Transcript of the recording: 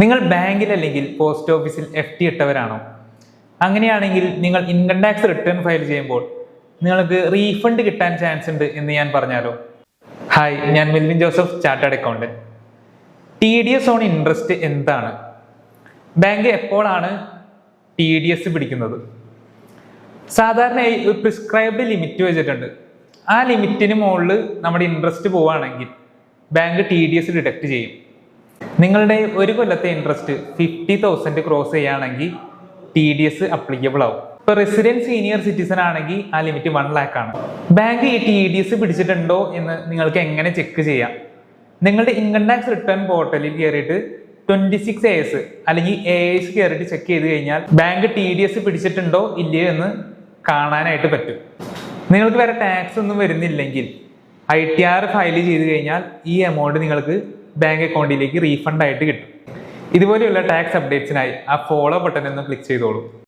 നിങ്ങൾ ബാങ്കിൽ അല്ലെങ്കിൽ പോസ്റ്റ് ഓഫീസിൽ FD ഇട്ടവരാണോ? അങ്ങനെയാണെങ്കിൽ നിങ്ങൾ ഇൻകം ടാക്സ് റിട്ടേൺ ഫയൽ ചെയ്യുമ്പോൾ നിങ്ങൾക്ക് റീഫണ്ട് കിട്ടാൻ ചാൻസ് ഉണ്ട് എന്ന് ഞാൻ പറഞ്ഞാലോ? ഹായ്, ഞാൻ Melvin Joseph, chartered accountant. TDS on interest എന്താണ്? ബാങ്ക് എപ്പോഴാണ് TDS പിടിക്കുന്നത്? സാധാരണയായി ഒരു പ്രിസ്ക്രൈബ്ഡ് ലിമിറ്റ് വെച്ചിട്ടുണ്ട്. ആ ലിമിറ്റിന് മുകളിൽ നമ്മുടെ ഇൻട്രസ്റ്റ് പോവുകയാണെങ്കിൽ ബാങ്ക് TDS ഡിഡക്ട് ചെയ്യും. നിങ്ങളുടെ ഒരു കൊല്ലത്തെ ഇൻട്രസ്റ്റ് 50,000 ക്രോസ് ചെയ്യുകയാണെങ്കിൽ TDS അപ്ലിക്കബിൾ ആവും. ഇപ്പോൾ റെസിഡന്റ് സീനിയർ സിറ്റിസൺ ആണെങ്കിൽ ആ ലിമിറ്റ് 1 lakh ആണ്. ബാങ്ക് ഈ TDS പിടിച്ചിട്ടുണ്ടോ എന്ന് നിങ്ങൾക്ക് എങ്ങനെ ചെക്ക് ചെയ്യാം? നിങ്ങളുടെ ഇൻകം ടാക്സ് റിട്ടേൺ പോർട്ടലിൽ കയറിയിട്ട് 26 AS അല്ലെങ്കിൽ AS കയറിയിട്ട് ചെക്ക് ചെയ്ത് കഴിഞ്ഞാൽ ബാങ്ക് TDS പിടിച്ചിട്ടുണ്ടോ ഇല്ലയോ എന്ന് കാണാനായിട്ട് പറ്റും. നിങ്ങൾക്ക് വേറെ ടാക്സ് ഒന്നും വരുന്നില്ലെങ്കിൽ ITR ഫയൽ ചെയ്ത് കഴിഞ്ഞാൽ ഈ എമൗണ്ട് നിങ്ങൾക്ക് ബാങ്ക് അക്കൗണ്ടിലേക്ക് റീഫണ്ട് ആയിട്ട് കിട്ടും. ഇതുപോലെയുള്ള ടാക്സ് അപ്ഡേറ്റ്സിനായി ആ ഫോളോ ബട്ടൺ ഒന്ന് ക്ലിക്ക് ചെയ്തോളൂ.